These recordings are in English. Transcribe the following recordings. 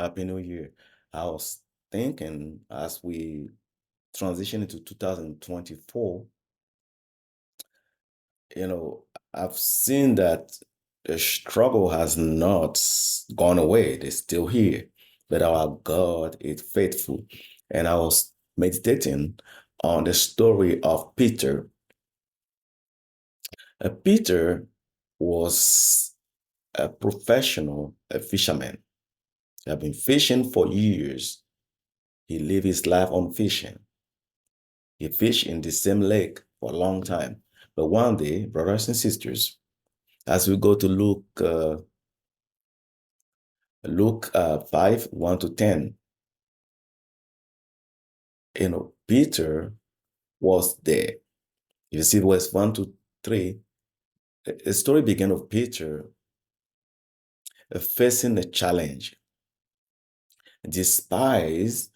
Happy New Year. I was thinking as we transition into 2024, you know, I've seen that the struggle has not gone away. It's still here, but our God is faithful. And I was meditating on the story of Peter. Peter was a professional, a fisherman. He had been fishing for years. He lived his life on fishing. He fished in the same lake for a long time. But one day, brothers and sisters, as we go to Luke 5, 1 to 10, Peter was there. You see, verse 1 to 3, the story began with Peter facing a challenge. Despise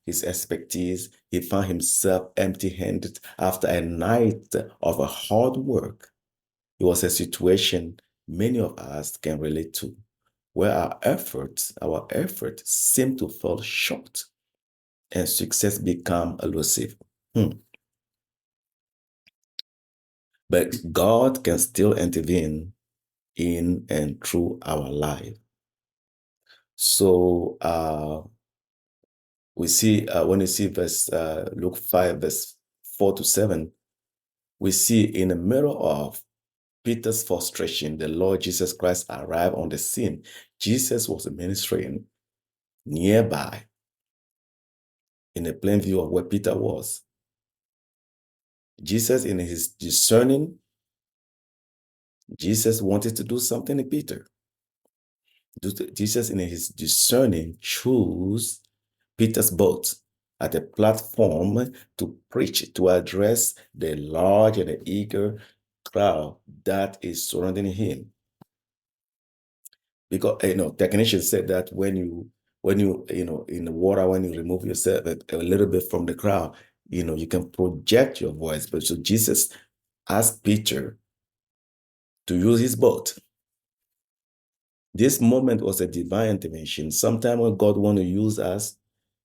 his expertise, he found himself empty-handed after a night of a hard work. It was a situation many of us can relate to, where our efforts seem to fall short and success become elusive. But God can still intervene in and through our life. So we see when you see Luke 5, verse 4 to 7, we see in the middle of Peter's frustration, the Lord Jesus Christ arrived on the scene. Jesus was ministering nearby in a plain view of where Peter was. Jesus, in his discerning, Jesus wanted to do something to Peter. Jesus, in his discerning, chose Peter's boat at a platform to preach, to address the large and the eager crowd that is surrounding him. Because technicians said that when you in the water, when you remove yourself a little bit from the crowd, you can project your voice. But so Jesus asked Peter to use his boat. This moment was a divine intervention. Sometimes when God wants to use us,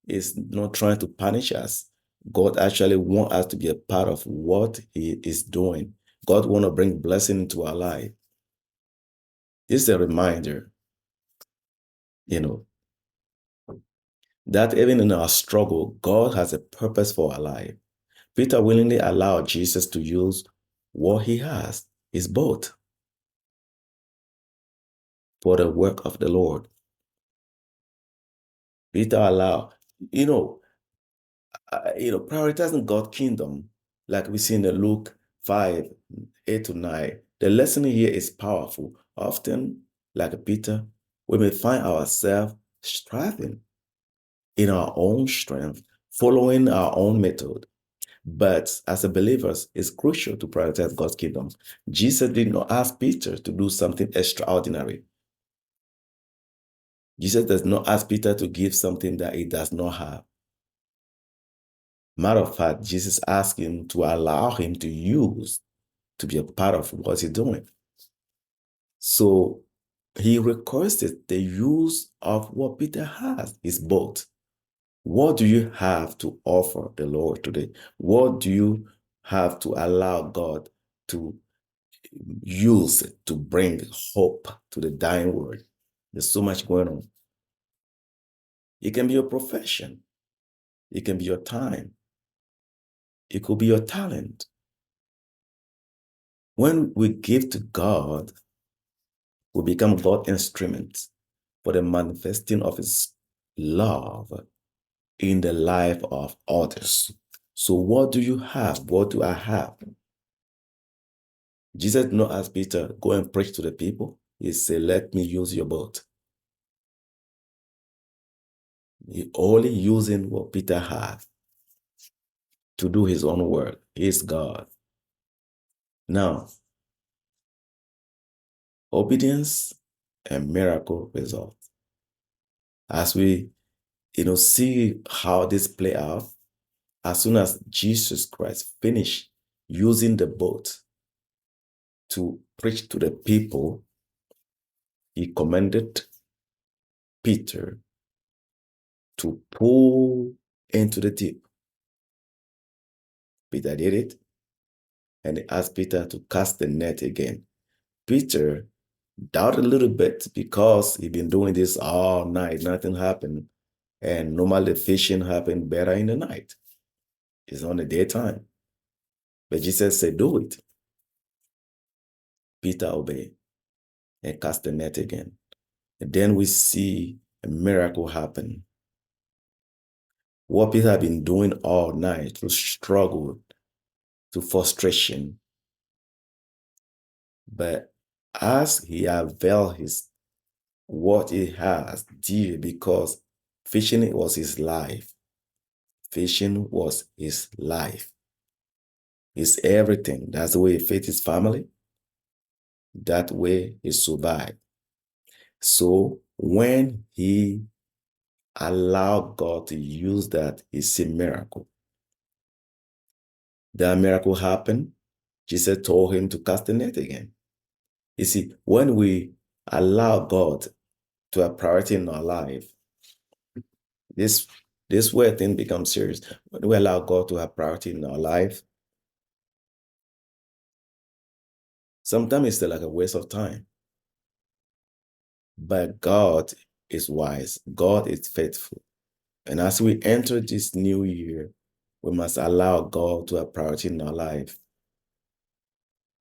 is not trying to punish us. God actually wants us to be a part of what He is doing. God wants to bring blessing into our life. This is a reminder, you know, that even in our struggle, God has a purpose for our life. Peter willingly allowed Jesus to use what he has, his boat, for the work of the Lord. Peter allowed, you know, prioritizing God's kingdom, like we see in the Luke 5, 8 to 9. The lesson here is powerful. Often, like Peter, we may find ourselves striving in our own strength, following our own method. But as a believers, it's crucial to prioritize God's kingdom. Jesus did not ask Peter to do something extraordinary. Jesus does not ask Peter to give something that he does not have. Matter of fact, Jesus asked him to allow him to be a part of what he's doing. So he requested the use of what Peter has, his boat. What do you have to offer the Lord today? What do you have to allow God to use to bring hope to the dying world? There's so much going on. It can be your profession. It can be your time. It could be your talent. When we give to God, we become God's instruments for the manifesting of His love in the life of others. So what do you have? What do I have? Jesus did not ask Peter, go and preach to the people. He said, let me use your boat. He only using what Peter had to do his own work. He is God. Now, obedience and miracle result. As we see how this play out, as soon as Jesus Christ finished using the boat to preach to the people, he commanded Peter to pull into the deep. Peter did it, and he asked Peter to cast the net again. Peter doubted a little bit because he'd been doing this all night, nothing happened. And normally fishing happened better in the night. It's on the daytime. But Jesus said, do it. Peter obeyed and cast the net again. And then we see a miracle happen. What Peter had been doing all night through struggle, to frustration. But as he availed his what he has dear, because fishing was his life. Fishing was his life. It's everything. That's the way he fed his family. That way he survived. So when he allowed God to use that, it's a miracle. That miracle happened. Jesus told him to cast the net again. You see, when we allow God to have priority in our life, this where things become serious. When we allow God to have priority in our life, sometimes it's still like a waste of time. But God is wise. God is faithful. And as we enter this new year, we must allow God to have priority in our life.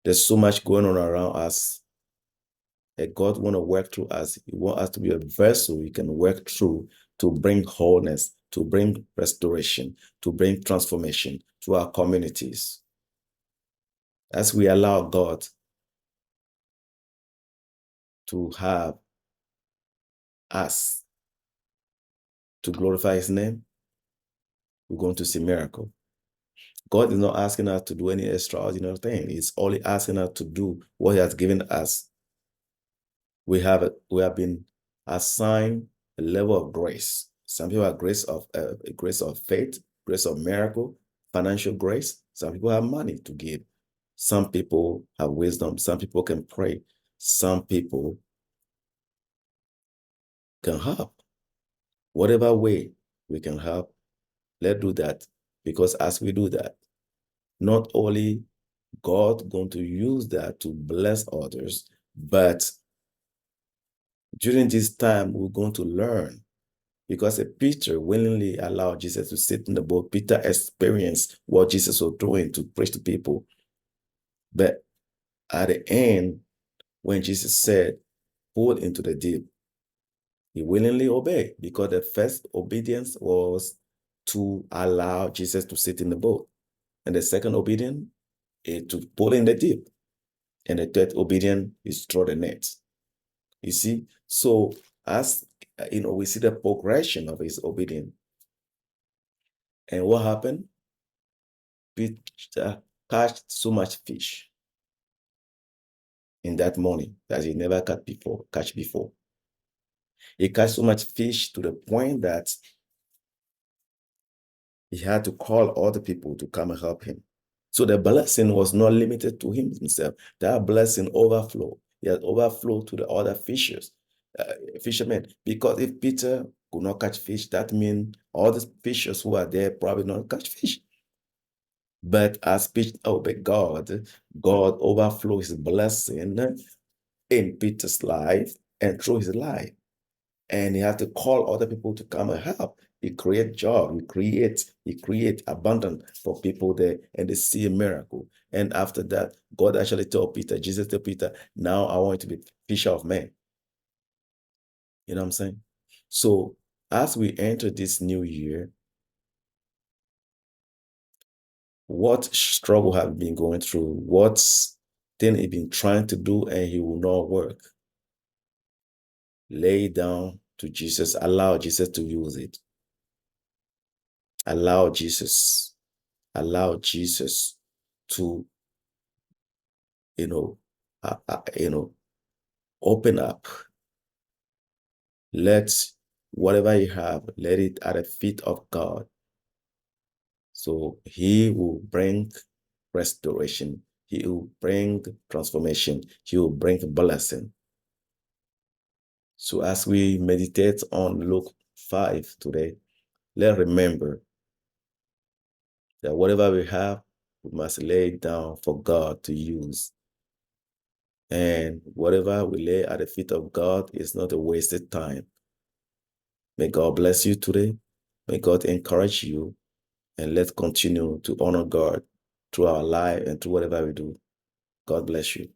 There's so much going on around us that God want to work through us. He wants us to be a vessel He can work through to bring wholeness, to bring restoration, to bring transformation to our communities. As we allow God to have us to glorify His name, we're going to see miracle. God is not asking us to do any extraordinary thing. He's only asking us to do what He has given us. We have been assigned a level of grace. Some people have grace of faith, grace of miracle, financial grace. Some people have money to give. Some people have wisdom. Some people can pray. Some people can help. Whatever way we can help, let's do that. Because as we do that, not only God going to use that to bless others, but during this time, we're going to learn. Because Peter willingly allowed Jesus to sit in the boat. Peter experienced what Jesus was doing to preach to people. But at the end, when Jesus said, pull into the deep, he willingly obeyed, because the first obedience was to allow Jesus to sit in the boat. And the second obedience is to pull in the deep. And the third obedience is throw the net. You see? So as we see the progression of his obedience. And what happened? Peter caught so much fish in that morning that he never catch before. He caught so much fish to the point that he had to call other people to come and help him. So the blessing was not limited to himself. That blessing overflowed. He had overflowed to the other fishermen. Because if Peter could not catch fish, that means all the fishers who are there probably not catch fish. But as Peter obeyed God, God overflows His blessing in Peter's life and through his life. And he had to call other people to come and help. He create job, he create abundance for people there, and they see a miracle. And after that, God actually told Peter, Jesus told Peter, now I want you to be fisher of men. You know what I'm saying? So as we enter this new year, what struggle have been going through, what thing he been trying to do and he will not work, lay down to Jesus, allow Jesus to use it. Allow Jesus to, open up. Let whatever you have, let it at the feet of God. So He will bring restoration. He will bring transformation. He will bring blessing. So as we meditate on Luke 5 today, let's remember that whatever we have, we must lay it down for God to use. And whatever we lay at the feet of God is not a wasted time. May God bless you today. May God encourage you. And let's continue to honor God through our life and through whatever we do. God bless you.